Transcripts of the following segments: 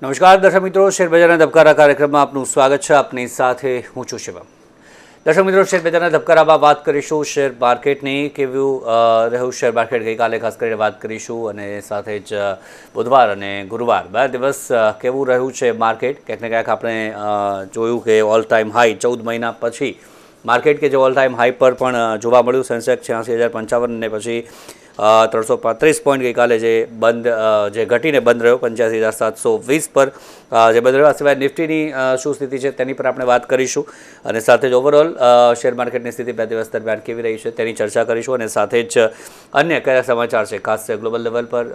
નમસ્કાર દર્શક મિત્રો, શેરબજારના ધબકારા કાર્યક્રમમાં આપનું સ્વાગત છે. આપની સાથે હું છું શિવમ. દર્શક મિત્રો, શેરબજારના ધબકારામાં વાત કરીશું શેર માર્કેટની, કેવું રહ્યું શેર માર્કેટ ગઈકાલે ખાસ કરીને વાત કરીશું, અને સાથે જ બુધવાર અને ગુરુવાર બે દિવસ કેવું રહ્યું છે માર્કેટ. ક્યાંક ને ક્યાંક આપણે જોયું કે ઓલ ટાઈમ હાઈ 14 મહિના પછી માર્કેટ કે જે ઓલ ટાઈમ હાઈ પર પણ જોવા મળ્યું. સેન્સેક્સ 86,055 ને પછી 335 પોઈન્ટ ગઈકાલે જે ઘટીને બંધ રહ્યો 85,720 પર જે બંધ રહ્યો. આ સિવાય નિફ્ટીની શું સ્થિતિ છે તેની પર આપણે વાત કરીશું, અને સાથે જ ઓવરઓલ શેર માર્કેટની સ્થિતિ બે દિવસ દરમિયાન કેવી રહી છે તેની ચર્ચા કરીશું, અને સાથે જ અન્ય કયા સમાચાર છે, ખાસ ગ્લોબલ લેવલ પર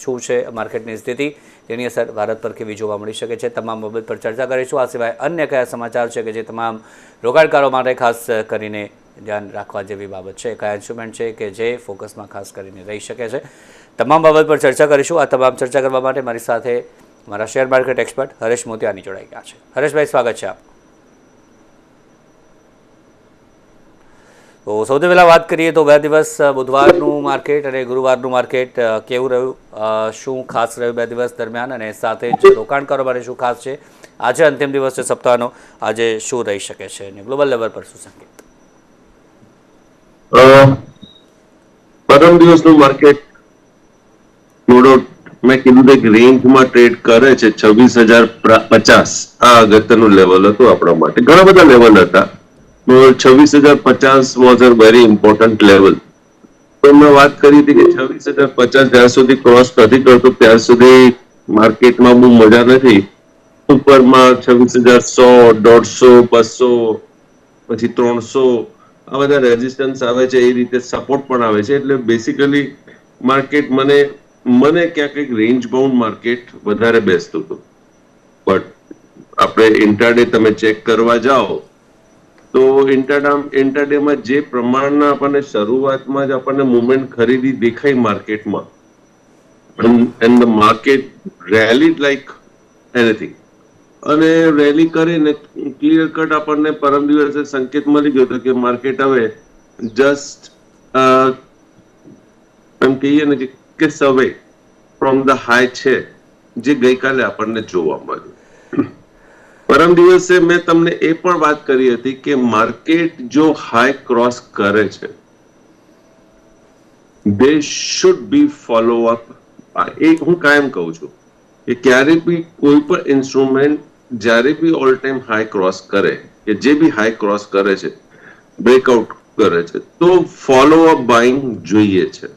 શું છે માર્કેટની સ્થિતિ, તેની અસર ભારત પર કેવી જોવા મળી શકે છે, તમામ બાબત પર ચર્ચા કરીશું. આ સિવાય અન્ય કયા સમાચાર છે કે જે તમામ રોકાણકારો માટે ખાસ કરીને ધ્યાન રાખવા જેવી બાબત છે, કયા ઇન્સ્ટ્રુમેન્ટ છે કે જે ફોકસમાં ખાસ કરીને રહી શકે છે, તમામ બાબત પર ચર્ચા કરીશું. આ તમામ ચર્ચા કરવા માટે મારી સાથે મારા શેર માર્કેટ એક્સપર્ટ હરેશ મોતિયાની જોડાઈ ગયા છે. હરેશભાઈ, સ્વાગત છે આપ. તો સૌથી પહેલાં વાત કરીએ તો બે દિવસ બુધવારનું માર્કેટ અને ગુરુવારનું માર્કેટ કેવું રહ્યું, શું ખાસ રહ્યું બે દિવસ દરમિયાન, અને સાથે જ રોકાણકારો માટે શું ખાસ છે, આજે અંતિમ દિવસ છે સપ્તાહનો, આજે શું રહી શકે છે, અને ગ્લોબલ લેવલ પર શું સંકેત. પરમ દિવસનું માર્કેટ થોડો મેં કીધું એક રેન્જમાં ટ્રેડ કરે છે. 26,050 આ અગત્યનું લેવલ હતું આપણા માટે. ઘણા બધા લેવલ હતા. 26,050 was a very important level. તો મેં વાત કરી હતી કે 26,050 જ્યાં સુધી ક્રોસ નથી કરતો ત્યાં સુધી માર્કેટમાં બહુ મજા નથી. ઉપરમાં 26,100, 150, 200, પછી 300 આ બધા રેઝિસ્ટન્સ આવે છે, એ રીતે સપોર્ટ પણ આવે છે. એટલે બેસિકલી માર્કેટ મને ક્યાંક એક રેન્જ બાઉન્ડ માર્કેટ વધારે બેસતું હતું. બટ આપણે ઇન્ટ્રાડે તમે ચેક કરવા જાઓ તો ઇન્ટ્રાડેમાં જે પ્રમાણના આપણને શરૂઆતમાં જ આપણને મુવમેન્ટ ખરીદી દેખાય માર્કેટમાં, and the market rallied like anything, અને રેલી કરીને ક્લિયર કટ આપણને પરમ દિવસે સંકેત મળી ગયો હતો કે માર્કેટ હવે જસ્ટ એમ કહીએ ને કે સવે ફ્રોમ ધ હાઈ છે, જે ગઈકાલે આપણને જોવા મળ્યું. પરમ દિવસે મેં તમને એ પણ વાત કરી હતી કે માર્કેટ જો હાઈ ક્રોસ કરે છે, they should be follow up. એ હું કાયમ કહું છું કે ક્યારે બી કોઈ પણ ઇન્સ્ટ્રુમેન્ટ જ્યારે બી ઓલ ટાઈમ હાઈ ક્રોસ કરે, કે જે બી હાઈ ક્રોસ કરે છે, બ્રેકઆઉટ કરે છે, તો ફોલો અપ બાઇંગ જોઈએ છે.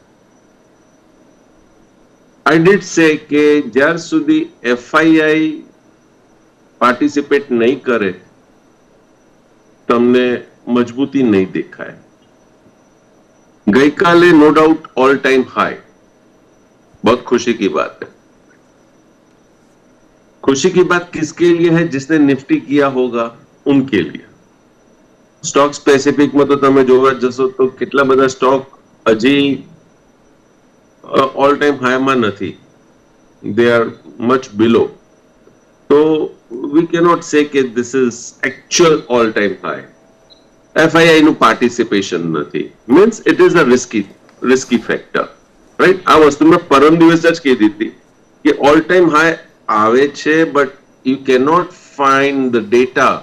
આઈ ડીડ સે કે જ્યાર સુધી એફઆઈઆઈ પાર્ટિસિપેટ નહીં કરે તમને મજબૂતી નહીં દેખાય. ગઈકાલે no doubt all time high, बहुत खुशी की बात है. खुशी की बात किसके लिए है? जिसने निफ्टी किया होगा उनके लिए. સ્ટોક સ્પેસિફિકમાં તો તમે જોવા જશો તો કેટલા બધા સ્ટોક હજી ઓલ ટાઈમ હાઈમાં નથી, દે આર મચ બિલો. તો વી કેનોટ સે કે this is actual all time high. FII નું પાર્ટિસિપેશન નથી, means it is a risky factor, right. આ વસ્તુ મેં પરમ દિવસે જ કીધી હતી કે ઓલ ટાઈમ હાઈ આવે છે, but you cannot find the data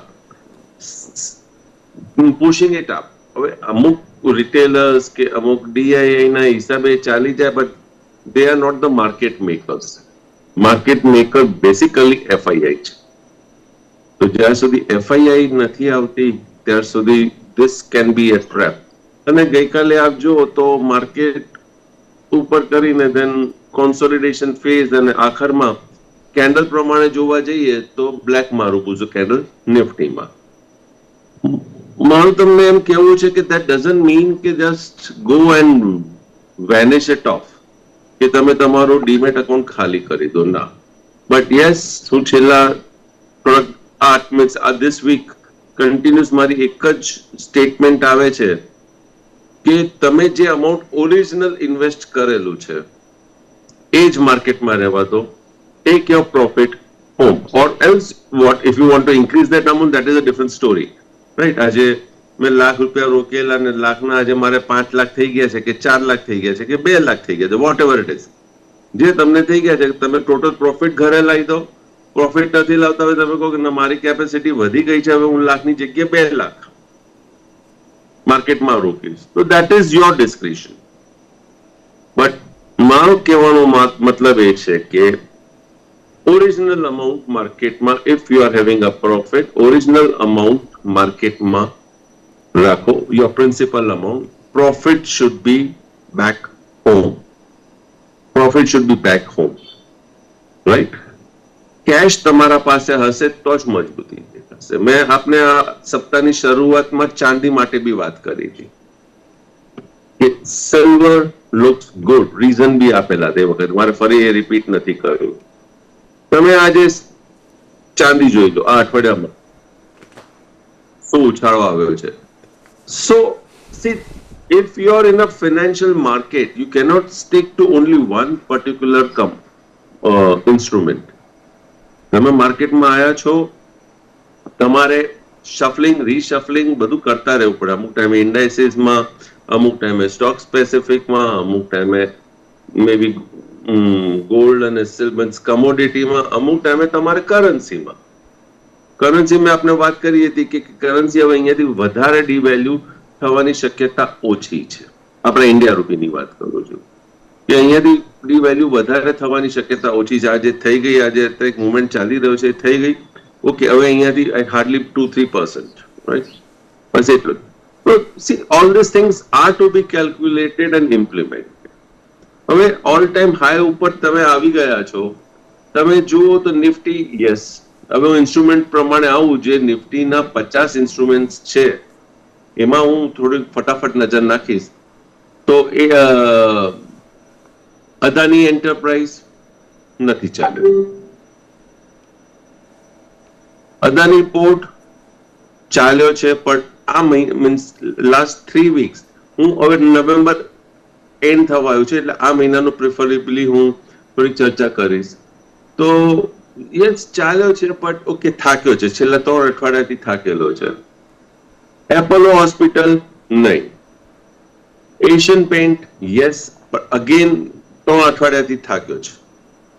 pushing it up. હવે અમુક રિટેલર્સ કે અમુક ડીઆઈઆઈ ના હિસાબે ચાલી જાય, but they are not the market makers. Market maker basically FII છે. તો જ્યાં સુધી એફઆઈઆઈ નથી આવતી ત્યાર સુધી this can be a trap. અને ગઈકાલે આપ જુઓ તો માર્કેટ ઉપર કરીને દેન કોન્સોલિડેશન ફેઝ, અને આખરમાં કેન્ડલ પ્રમાણે જોવા જઈએ તો બ્લેક મારું પૂછું કેન્ડલ નિફ્ટીમાં. મારું તમને એમ કેવું છે કે દેટ ડઝન્ટ મીન કે just go and vanish it of, કે તમે તમારો ડીમેટ અકાઉન્ટ ખાલી કરી દો, ના. બટ યસ, હું છેલ્લા થોડાક ધીસ વીક કન્ટિન્યુઅસ મારી એક જ સ્ટેટમેન્ટ આવે છે કે તમે જે અમાઉન્ટ ઓરિજિનલ ઇન્વેસ્ટ કરેલું છે એ જ માર્કેટમાં રહેવા દો. Take your profit home, or else vote if you want to increase that amount, that is a different story, right. આજે મેં ₹1,00,000 રોકેલા અને લાખના આજે મારે 5 લાખ થઈ ગયા છે, કે 4 લાખ થઈ ગયા છે, કે 2 લાખ થઈ ગયા છે, વોટ એવર ઇટ ઇઝ, જે તમને થઈ ગયા છે તમે ટોટલ પ્રોફિટ ઘરે લાવી દો, પ્રોફિટ નથી લાવતા હોય તમે કહો કે ના મારી કેપેસિટી વધી ગઈ છે, હવે હું લાખની જગ્યાએ 2 લાખ માર્કેટમાં રોકીશ, તો that is your discretion. But મારો કહેવાનો મતલબ એ છે કે ઓરિજિનલ અમાઉન્ટ માર્કેટમાં, if you are having a profit, original amount માર્કેટમાં રાખો, your principal amount. Profit should be back home. Profit should be back home, right? Cash તમારા પાસે હશે તો જ મજબૂતી દેખાશે. મેં આપને આ સપ્તાહની શરૂઆતમાં ચાંદી માટે બી વાત કરી હતી કે સિલ્વર લુક્સ ગુડ, રીઝન બી આપેલા તે વખતે, મારે ફરી એ રિપીટ નથી કર્યું. તમે આજે ચાંદી જોઈ લો, આ અઠવાડિયામાં શું ઉછાળો આવ્યો છે. સો C, if you are in a financial market, you cannot stick to only one particular instrument. તમે માર્કેટમાં આવ્યા છો, તમારે શફલિંગ રીશફલિંગ બધું કરતા રહેવું પડે. અમુક ટાઈમે ઇન્ડાઇસીસમાં, અમુક ટાઈમે સ્ટોક સ્પેસિફિકમાં, અમુક ટાઈમે મે બી ગોલ્ડ અને સિલ્વર કમોડિટીમાં, અમુક ટાઈમે તમારે કરન્સીમાં. કરન્સી મેં આપણે વાત કરી હતી કે કરન્સી હવે અહીંયાથી વધારે ડિવેલ્યુ થવાની શક્યતા ઓછી છે. આપણે ઇન્ડિયા રૂપીની વાત કરું છું કે અહીંયાથી ડિવેલ્યુ વધારે થવાની શક્યતા ઓછી છે. આજે થઈ ગઈ, આજે એક મુવમેન્ટ ચાલી રહ્યો છે, થઈ ગઈ, ઓકે, હવે અહીંયાથી હાર્ડલી 2-3%, રાઈટ? બસ એટલું. તો see, all this things are to be calculated and implemented. હવે ઓલ ટાઈમ હાઈ ઉપર તમે આવી ગયા છો. તમે જુઓ તો નિફ્ટી, યસ, હવે હું ઇન્સ્ટ્રુમેન્ટ પ્રમાણે આવું, જે નિફ્ટીના 50 ઇન્સ્ટ્રુમેન્ટ છે એમાં હું થોડી ફટાફટ નજર નાખીશ તો એ અદાની એન્ટરપ્રાઇઝ નથી ચાલ્યો. અદાની પોર્ટ ચાલ્યો છે, પણ આ મીન્સ લાસ્ટ 3 વીક્સ, હું હવે નવેમ્બર એન્ડ થવા આવ્યું છે એટલે આ મહિનાનું પ્રિફરેબલી હું થોડી ચર્ચા કરીશ. તો યસ, ચાલ્યો છે, પણ ઓકે, થાક્યો છે, છેલ્લા 3 અઠવાડિયાથી થાકેલો છે. એપોલો હોસ્પિટલ નહીં. એશિયન પેન્ટ યસ, પણ અગેન 3 અઠવાડિયાથી થાક્યો છે.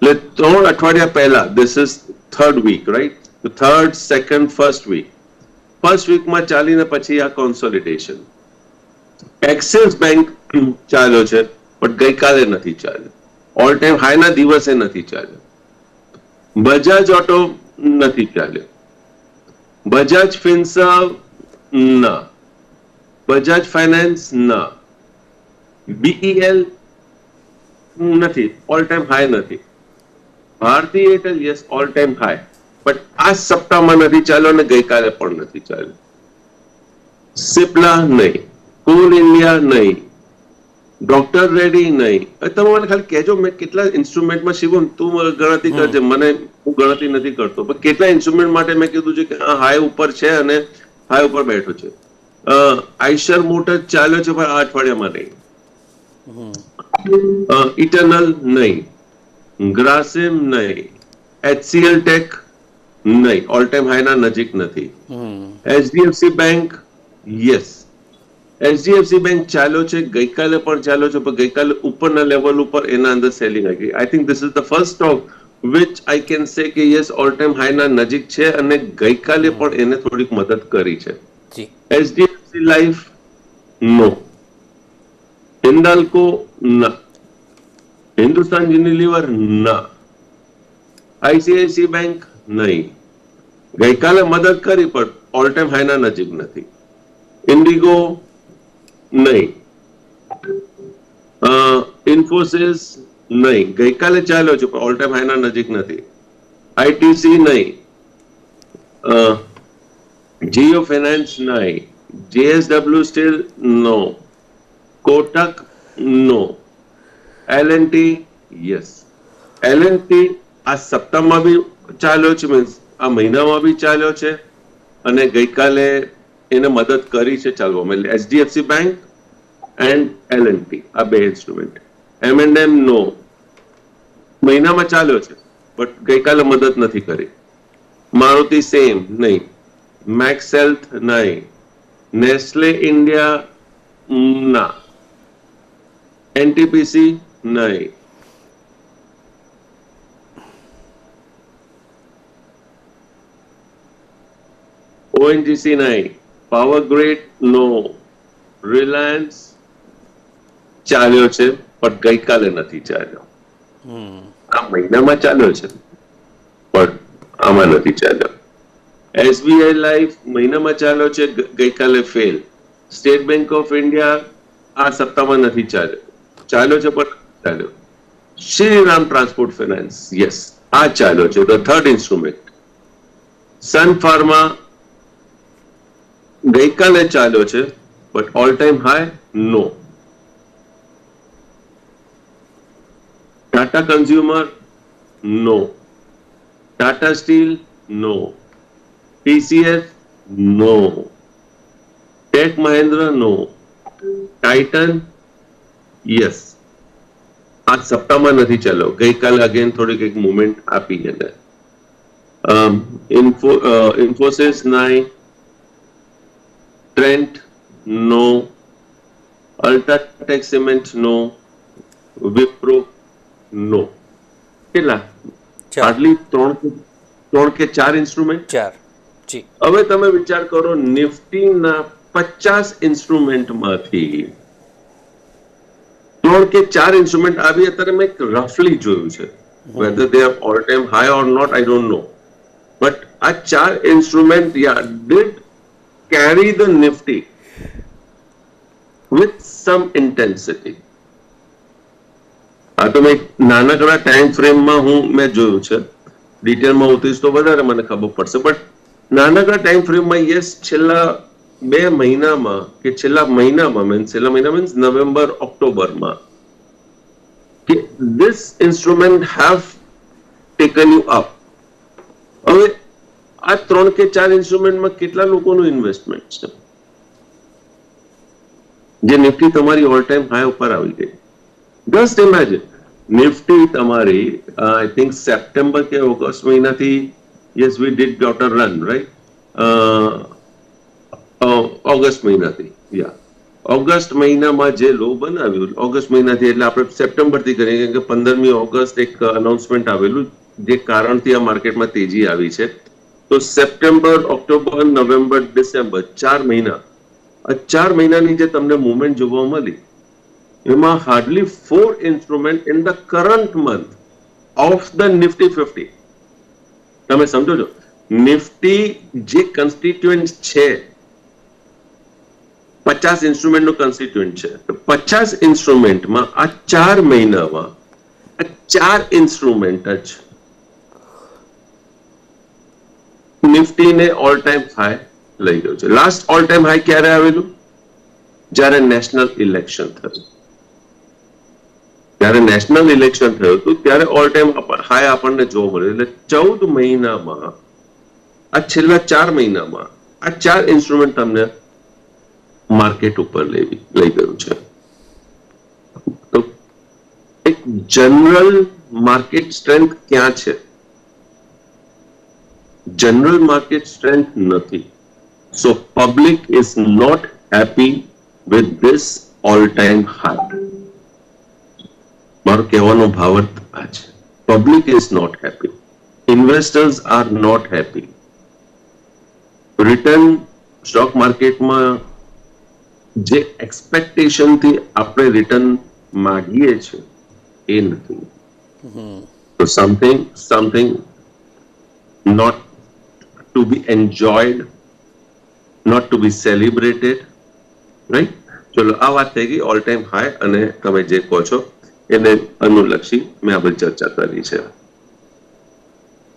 એટલે 3 અઠવાડિયા પહેલા, this is 3rd week, right? Third, second, first વીકમાં ચાલીને પછી આ કોન્સોલિડેશન. એક્સિસ બેંક ચાલ્યો છે, પણ ગઈકાલે નથી ચાલ્યો. ઓલ ટાઈમ હાઈના દિવસે નથી ચાલ્યો. બજાજ ઓટો નથી ચાલ્યો. બજાજ ફિન્સર્વ ના. બજાજ ફાઇનાન્સ ના. બીઈએલ નથી, ઓલ ટાઈમ હાઈ નથી. Bharti Airtel yes, all time high, but આ સપ્તાહમાં નથી ચાલ્યો અને ગઈકાલે પણ નથી ચાલ્યો. સિપ્લા નહીં. કોલ ઇન્ડિયા નહીં. ડોક્ટર રેડી નહીં. તમે મને ખાલી કહેજો મેં કેટલા ઇન્સ્ટ્રુમેન્ટમાં, શિવમ તું ગણતરી કરજે, મને હું ગણતરી નથી કરતો, પણ કેટલા ઇન્સ્ટ્રુમેન્ટ માટે મેં કીધું છે કે આ હાઈ ઉપર છે અને હાઈ ઉપર બેઠો છે. આઈશર મોટર ચાલ્યો છે, પણ આ અઠવાડિયામાં નહીં. ઇટરનલ નહીં. ગ્રાસિમ નહીં. HCL ટેક નહીં, ઓલ ટાઈમ હાઈના નજીક નથી. HDFC bank yes, HDFC bank ચાલ્યો છે, ગઈકાલે પણ ચાલ્યો છે, પણ ગઈકાલે ઉપરના લેવલ ઉપર એના અંદર સેલિંગ આવી ગઈ. I think this is the first stock which I can say કે યસ, ઓલ ટાઈમ હાઈના નજીક છે અને ગઈકાલે પણ એને થોડીક મદદ કરી છે. HDFC લાઈફ નો. હિન્દાલ્કો ના. હિન્દુસ્તાન યુનિલિવર ના. ICICI બેંક નહીં. ગઈકાલે મદદ કરી પણ ઓલ ટાઈમ હાઈના નજીક નથી. ઇન્ડિગો નહીં. ઇન્ફોસિસ નહીં, ગઈકાલે ચાલ્યો છે પણ ઓલ ટાઈમ હાઈના નજીક નથી. ITC નહીં. જીઓ ફાઇનાન્સ નહીં. JSW સ્ટીલ નો. કોટક નો. L&T yes. L&T આ સપ્તાહમાં બી ચાલ્યો છે, મીન્સ આ મહિનામાં બી ચાલ્યો છે અને ગઈકાલે એને મદદ કરી છે ચાલવામાં. એટલે HDFC બેંક એન્ડ L&T આ બે ઇન્સ્ટ્રુમેન્ટ. M&M નો. મહિનામાં ચાલ્યો છે બટ ગઈકાલે મદદ નથી કરી. મારુતિ સેમ નહીં. મેક્સ હેલ્થ નહીં. નેસ્લે ઇન્ડિયા ના. NTPC નહીં. ઓએનજીસી નહીં, પાવર ગ્રીડ નો, રિલાયન્સ ચાલ્યો છે પણ ગઈકાલે નથી ચાલ્યો. આ મહિનામાં ચાલ્યો છે પણ આમાં નથી ચાલ્યો. એસબીઆઈ લાઈફ મહિનામાં ચાલ્યો છે, ગઈકાલે fail. State bank of India આ સપ્તાહમાં નથી ચાલ્યો, ચાલ્યો છે પણ ચાલ્યો. શ્રીરામ ટ્રાન્સપોર્ટ ફાઇનાન્સ યસ આ ચાલ્યો છે, the third instrument. Sun Pharma ગઈકાલે ચાલ્યો છે but all time high no. Tata consumer no, Tata steel no, TCS no, Tech Mahindra no, Titan yes આ સપ્તાહમાં નથી ચાલ્યો, ગઈકાલે અગેન થોડીક એક મુવમેન્ટ આપી એને. ઇન્ફોસિસ નાઈ, ટ્રેન્ટ નો, અલ્ટ્રાટેક સિમેન્ટ નો, વિપ્રો નો. કેટલા? હાર્ડલી 3 કે 4 ઇન્સ્ટ્રુમેન્ટ. 4 જી. હવે તમે વિચાર કરો નિફ્ટીના 50 ઇન્સ્ટ્રુમેન્ટમાંથી 3 કે 4 ઇન્સ્ટ્રુમેન્ટ આવી. અત્યારે મેં રફલી જોયું છે, whether they are all time high or not I don't know, but આ 4 instrument did carry the nifty with some intensity. આ તો મેં નાનકડા ટાઈમ ફ્રેમમાં મેં જોયું છે, ડિટેલમાં ઉતરીશ તો વધારે મને ખબર પડશે, બટ નાનકડા ટાઈમ ફ્રેમમાં યસ છેલ્લા 2 મહિનામાં કે છેલ્લા મહિનામાં મીન્સ નવેમ્બર ઓક્ટોબરમાં કે this instrument have taken you up. હવે આ 3 કે 4 ઇન્સ્ટ્રુમેન્ટમાં કેટલા લોકોનું ઇન્વેસ્ટમેન્ટ છે જે નિફ્ટી તમારી ઓલ ટાઈમ હાઈ ઉપર આવી ગઈ? જસ્ટ ઇમેજિન નિફ્ટી તમારી આઈ થિંક સેપ્ટેમ્બર કે ઓગસ્ટ મહિનાથી yes we did got a run right, August મહિનાથી ઓગસ્ટ મહિનામાં જે લો બનાવ્યું ઓગસ્ટ મહિનાથી એટલે આપણે સપ્ટેમ્બરથી કરીએ, કેમ કે 15મી ઓગસ્ટ એક અનાઉન્સમેન્ટ આવેલું જે કારણથી આ માર્કેટમાં તેજી આવી છે. તો સપ્ટેમ્બર, ઓક્ટોબર, નવેમ્બર, ડિસેમ્બર 4 મહિના, આ 4 મહિનાની જે તમને મુવમેન્ટ જોવા મળી એમાં hardly 4 instrument in the current month of the Nifty 50. તમે સમજો છો નિફ્ટી જે કન્સ્ટિટ્યુઅન્ટ છે 50 ઇન્સ્ટ્રુમેન્ટનું કન્સ્ટિટ્યુઅન્ટ છે, તો 50 ઇન્સ્ટ્રુમેન્ટમાં આ 4 મહિનામાં આ 4 ઇન્સ્ટ્રુમેન્ટ જ નિફ્ટીને ઓલ ટાઈમ હાઈ લઈ ગયો છે. લાસ્ટ ઓલ ટાઈમ હાઈ ક્યારે આવેલું? જ્યારે નેશનલ ઇલેક્શન થયું. જ્યારે નેશનલ ઇલેક્શન થયું હતું ત્યારે ઓલ ટાઈમ હાઈ આપણને જોવા મળ્યું. એટલે 14 મહિનામાં આ છેલ્લા 4 મહિનામાં આ 4 ઇન્સ્ટ્રુમેન્ટ તમને માર્કેટ ઉપર લઈ ગયું છે. તો એક જનરલ માર્કેટ સ્ટ્રેન્થ ક્યાં છે? જનરલ માર્કેટ સ્ટ્રેન્થ નથી. So public is not happy with this all time high. મારો કહેવાનો ભાવાર્થ આ છે, public is not happy, investors are not happy. Return stock માર્કેટમાં જે એક્સપેક્ટેશનથી આપણે રિટર્ન માંગીએ છીએ એ નથી. તો something not to be enjoyed, not to be celebrated, right? ચલો આ વાત થઈ ગઈ ઓલ ટાઈમ હાઈ અને તમે જે કહો છો એને અનુલક્ષી મેં આપણે ચર્ચા કરી છે.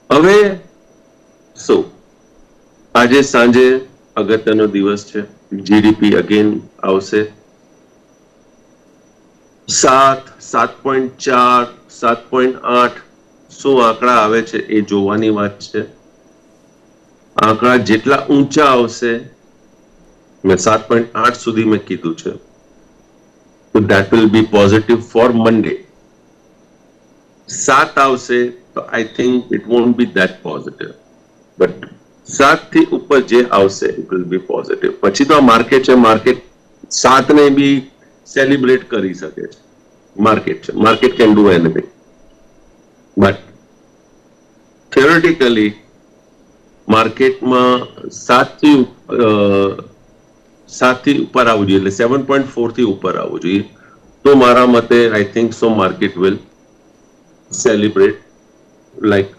હવે શું આજે સાંજે અગત્યનો દિવસ છે, જીડીપી અગેન આવશે 7.4 7.8 શું આંકડા આવે છે એ જોવાની વાત છે. આંકડા જેટલા ઊંચા આવશે, મેં 7.8 સુધી મેં કીધું છે, તો that will be positive for Monday. 7 આવશે તો I think it want be that positive, but 7 થી ઉપર જે આવશે ઇટ વિલ બી પોઝિટિવ. પછી તો આ માર્કેટ છે, માર્કેટ 7 ને બી સેલિબ્રેટ કરી શકે છે. માર્કેટ છે, market can do anything. But theoretically, માર્કેટમાં 7થી ઉપર આવવું જોઈએ, એટલે 7.4 થી ઉપર આવવું જોઈએ. તો મારા મતે I think so market will celebrate like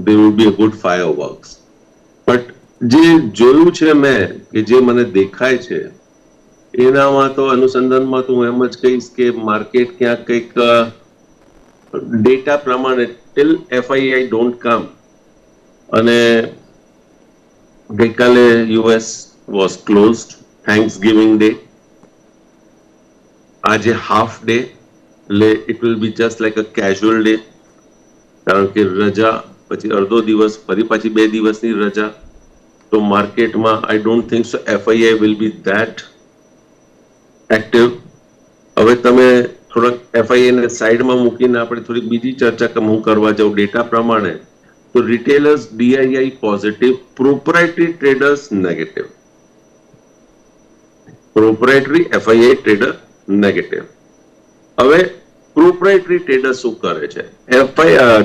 there will be a good fireworks. But જે જોયું છે મેં, કે જે મને દેખાય છે એનામાં તો અનુસંધાનમાં તો હું એમ જ કહીશ કે માર્કેટ ક્યાંક કંઈક ડેટા પ્રમાણે ટિલ FII ડોન્ટ કમ, અને ગઈકાલે US was closed, thanks giving day, આજે હાફ ડે, એટલે it will be just like a casual day, કારણ કે રજા પછી અડધો દિવસ, ફરી પાછી 2 દિવસની રજા. તો માર્કેટમાં I don't think so FII will be that active. હવે તમે થોડાક FII ને સાઈડમાં મૂકીને આપણે થોડીક બીજી ચર્ચા હું કરવા જાઉં ડેટા પ્રમાણે, તો retailers DII positive, proprietary traders negative. Proprietary FII trader negative. હવે પ્રોપ્રાઇટરી ટ્રેડર શું કરે છે?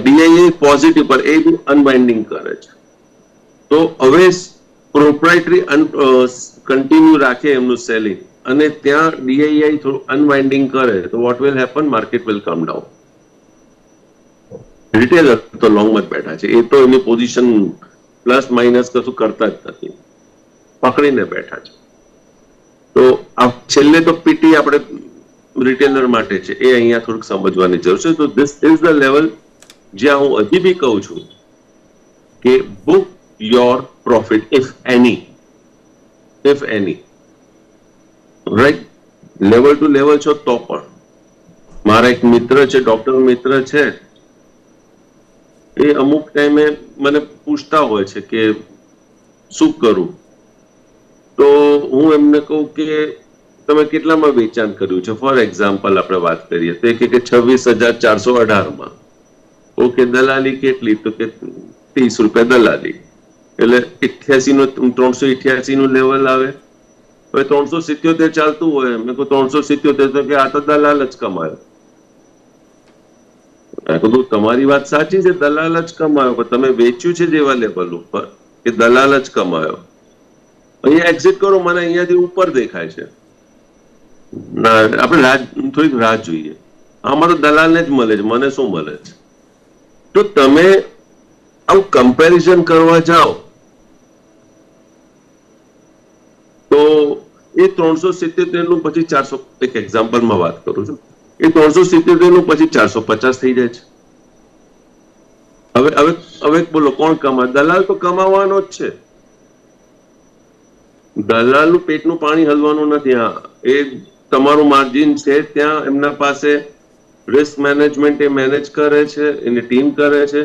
DII પોઝિટિવ પર એ બી અનવાઇન્ડિંગ કરે છે. તો હવે પ્રોપ્રાઇટરી કન્ટિન્યુ રાખે એમનું સેલિંગ, અને ત્યાં DII થોડું અનવાઇન્ડિંગ કરે, તો what will happen? Market will come down. Retailer તો લોંગમાં જ બેઠા છે, એ તો એની પોઝિશન પ્લસ માઇનસ કશું કરતા જ નથી, પકડીને બેઠા છે. તો આ છેલ્લે તો પીટી આપણે રિટેલર માટે છે, એ અહીંયા થોડુંક સમજવાની જરૂર છે. તો ધીસ ઇઝ ધ લેવલ જ્યાં હું હજી બી કહું છું કે book your profit if any, right? Level to level છો તો પણ. મારા એક મિત્ર છે, ડોક્ટર મિત્ર છે, એ અમુક ટાઈમે મને પૂછતા હોય છે કે શું કરું, તો હું એમને કહું કે તમે કેટલામાં વેચાણ કર્યું છે? ફોર એક્ઝામ્પલ આપણે વાત કરીએ તો એ કે 26,418 ઓકે, દલાલી કેટલી? તો કે 30 રૂપિયા દલાલી, એટલે 388 નું લેવલ આવે. હવે 377 ચાલતું હોય, મેં કહું 377, તો કે આ તો દલાલ જ કમાયો. તમારી વાત સાચી છે, દલાલ જ કમાયો, પણ તમે વેચ્યું છે જેવા લેવલ ઉપર કે દલાલ જ કમાયો. અહીંયા એક્ઝિટ કરો, મને અહીંયાથી ઉપર દેખાય છે. આપણે થોડીક રાહ જોઈએ. આમાં તો દલાલને જ મળે છે, મને શું મળે છે? તો તમે આવું કમ્પેરિઝન કરવા જાઓ તો એ 377 નું પછી 400, એક એક્ઝામ્પલમાં વાત કરું છું, એ 377 નું પછી 450 થઈ જાય છે. હવે બોલો કોણ કમાય? દલાલ તો કમાવાનો જ છે. દલાલનું પેટનું પાણી હલવાનું નથી. હા, એ તમારું માર્જિન છે ત્યાં એમના પાસે રિસ્ક મેનેજમેન્ટ એ મેનેજ કરે છે, એની ટીમ કરે છે.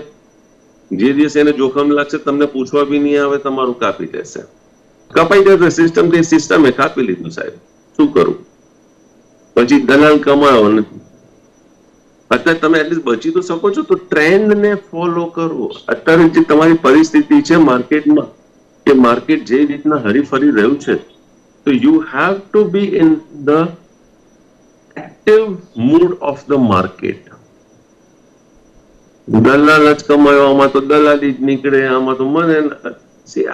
જે દિવસે એને જોખમ લાગશે તમને પૂછવા બી નહીં આવે, તમારું કાપી દેશે. કપાઈ જશે સિસ્ટમે કાપી લીધું. સાહેબ શું કરું? પછી દલાલ કમાયો નથી. અત્યારે તમે એટલીસ્ટ બચી તો શકો છો, તો ટ્રેન્ડને ફોલો કરવો. અત્યારે જે તમારી પરિસ્થિતિ છે માર્કેટમાં, કે માર્કેટ જે રીતના હરીફરી રહ્યું છે, તો you have to be in the active mood of the market. દલાલ જ કમાયો, આમાં તો દલાલી જ નીકળે, આમાં તો મને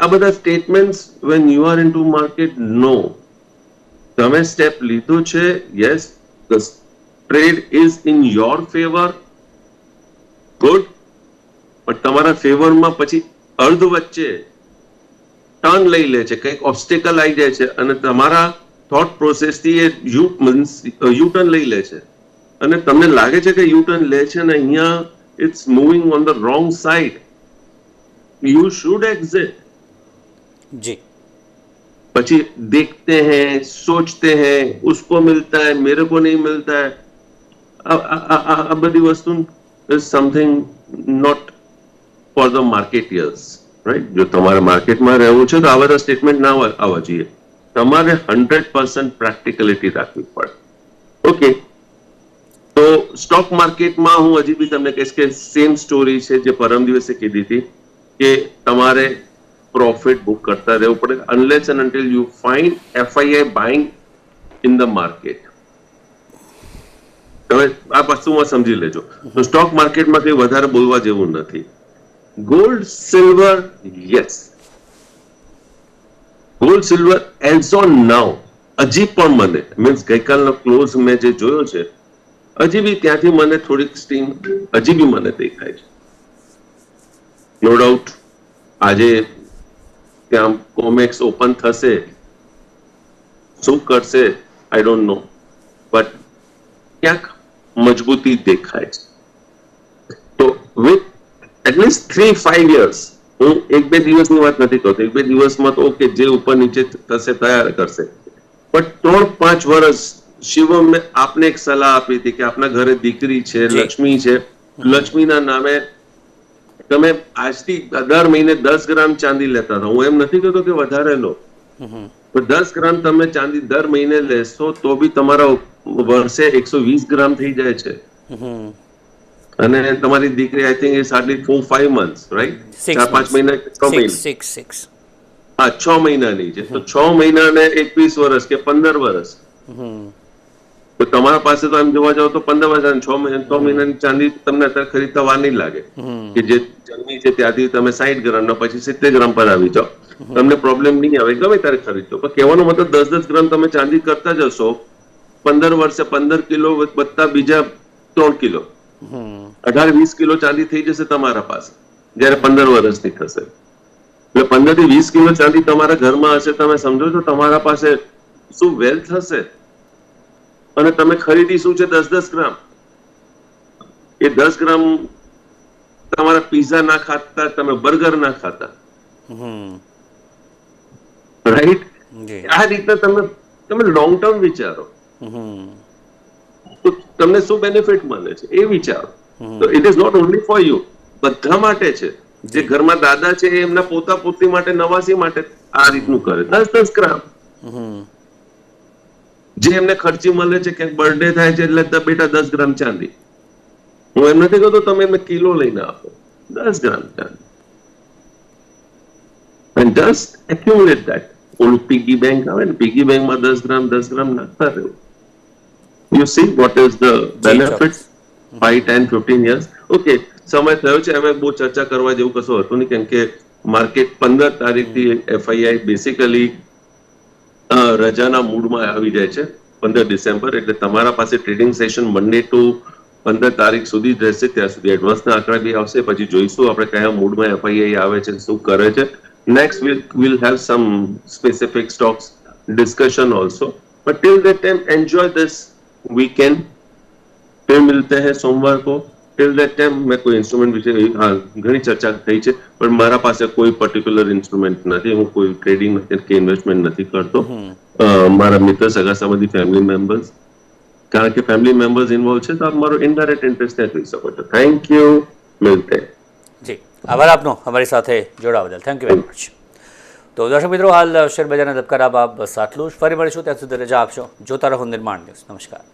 આ બધા statements when you are in to market, no. તમે સ્ટેપ લીધું છે, yes, the trade is in your favour, good, પણ તમારા ફેવરમાં પછી અર્ધ વચ્ચે ટર્ન લઈ લે છે, કંઈક ઓબ્સ્ટેકલ આવી જાય છે, અને તમારા થોટ પ્રોસેસથી એ યુટર્ન લઈ લે છે, અને તમને લાગે છે કે યુટર્ન લે છે ને અહીંયા it's moving on the wrong side, you should exit. जी. પછી देखते हैं, सोचते हैं, उसको मिलता है, मेरे को नहीं मिलता है, આ બધી વસ્તુ is something not for the marketeers, right? જો તમારે માર્કેટમાં રહેવું છે તો આ બધા સ્ટેટમેન્ટ ના આવવા જોઈએ. તમારે 100% પ્રેક્ટિકલિટી રાખવી પડે. ઓકે, તો સ્ટોક માર્કેટમાં હું હજી બી તમને કહીશ કે સેમ સ્ટોરી છે જે પરમ દિવસે કીધી હતી, કે તમારે પ્રોફિટ બુક કરતા રહેવું પડે unless and until you find FII buying in the market. તમે આ વસ્તુમાં સમજી લેજો. તો સ્ટોક માર્કેટમાં કંઈ વધારે બોલવા જેવું નથી. Gold silver, yes, gold silver as on now હજી પણ મને મીન્સ ગઈકાલનો ક્લોઝ મેં જે જોયો છે, હજી બી ત્યાંથી મને થોડીક સ્ટીમ હજી બી મને દેખાય છે. નો ડાઉટ આજે ત્યાં કોમેક્સ ઓપન થશે, શું કરશે આઈ ડોન્ટ નો, બટ ક્યાંક મજબૂતી દેખાય છે. તો વિથ એટલીસ્ટ 3-5 years, હું 1-2 દિવસની વાત નથી કરતો, 1-2 દિવસમાં તો ઓકે જે ઉપર નીચે થશે તૈયાર કરશે, પણ 3-5 વર્ષ શિવમ મેં આપને એક સલાહ આપી હતી કે આપના ઘરે દીકરી છે, લક્ષ્મી છે, લક્ષ્મીના નામે તમે આજથી દર મહિને 10 ગ્રામ ચાંદી લેતા હતા. હું એમ નથી કહેતો કે વધારે લો, પણ 10 ગ્રામ તમે ચાંદી દર મહિને લેશો તો બી તમારા વર્ષે 120 ગ્રામ થઈ જાય છે. અને તમારી દીકરી I think is hardly 4-5 months, right? 4-5 મહિના, 6 મહિના, હા 6 મહિનાની છે. તો 6 મહિના ને 21 વર્ષ કે 15 વર્ષ, તો તમારા પાસે તો એમ જોવા જાવ તો 15 વર્ષ અને 6 મહિનાની ચાંદી તમને અત્યારે ખરીદતા વાર નહીં લાગે કે જે જન્મી છે ત્યાંથી તમે 60 ગ્રામ ના પછી 70 ગ્રામ પર આવી જાઓ, તમને પ્રોબ્લેમ નહીં આવે, ગમે ત્યારે ખરીદો. પણ કહેવાનો મતલબ 10-10 ગ્રામ તમે ચાંદી કરતા જશો, 15 વર્ષે 15 કિલો વત્તા બીજા 3 કિલો, 18-20 કિલો ચાંદી થઈ જશે તમારા પાસે જયારે 15 વર્ષની થશે. એટલે 15 થી 20 કિલો ચાંદી તમારા ઘરમાં હશે, તમે સમજો છો તમારા પાસે શું વેલ્થ હશે. અને તમે ખરીદી શું છે 10-10 ગ્રામ, એ 10 ગ્રામ તમારા પીઝા ના ખાતા, તમે બર્ગર ના ખાતા, રાઈટ? આ રીતે તમે લોંગ ટર્મ વિચારો તો તમને શું બેનિફિટ મળે છે એ વિચારો. તો it is not only for you, બધા માટે છે. જે ઘરમાં દાદા છે એ એમના પોતા પોતી માટે, નવાસી માટે આ રીતનું કરે, 10-10 ગ્રામ. જે એમને ખર્ચી મળે છે, ક્યાંક બર્થડે થાય છે એટલે બેટા 10 ગ્રામ ચાંદી. હું એમ નથી કહેતો તમે એમને કિલો લઈને આપો, 10 ગ્રામ ચાંદી. And just accumulate that. ઓલું પીગી બેંક આવે ને, પીગી બેંકમાં 10 ગ્રામ નાખતા રહેવું. You see what is the benefit? 5, 10, 15 years. Okay, સમય થયો છે, હવે બહુ ચર્ચા કરવા જેવું કશું હતું નહીં, કેમ કે માર્કેટ 15 તારીખથી FII બેસિકલી રજાના મૂડમાં આવી જાય છે. 15 ડિસેમ્બર એટલે તમારા પાસે ટ્રેડિંગ સેશન મંડે ટુ 15 તારીખ સુધી જ રહેશે. ત્યાં સુધી એડવાન્સના આંકડા બી આવશે, પછી જોઈશું આપણે કયા મૂડમાં FII આવે છે, શું કરે છે. Next we'll have some specific stocks discussion also, but till that time enjoy this weekend. फिर मिलते हैं सोमवार को. टिल दैट टाइम मैं कोई इंस्ट्रूमेंट विषय ઘણી ચર્ચા થઈ છે, પણ મારા પાસે કોઈ પર્ટિક્યુલર ઇન્સ્ટ્રુમેન્ટ નથી. હું કોઈ ટ્રેડિંગ કે ઇન્વેસ્ટમેન્ટ નથી કરતો. મારા મિત્ર, સગા સંબંધી, ફેમિલી મેમ્બર્સ, કારણ કે ફેમિલી મેમ્બર્સ ઇન્વોલ્વ છે તો આપ મારો ઇનડાયરેક્ટ ઇન્ટરેસ્ટ ત્યાં જોઈ શકો છો. Thank you. મિલતે જી, આભાર આપનો અમારી સાથે જોડાવા બદલ. Thank you very much. તો દર્શક મિત્રો, હાલ શેર બજારના ધબકારા બસ આટલું જ. ફરી મળીશું, ત્યાં સુધી રજા આપશો. જોતા રહો નિર્માણ ન્યૂઝ. નમસ્કાર.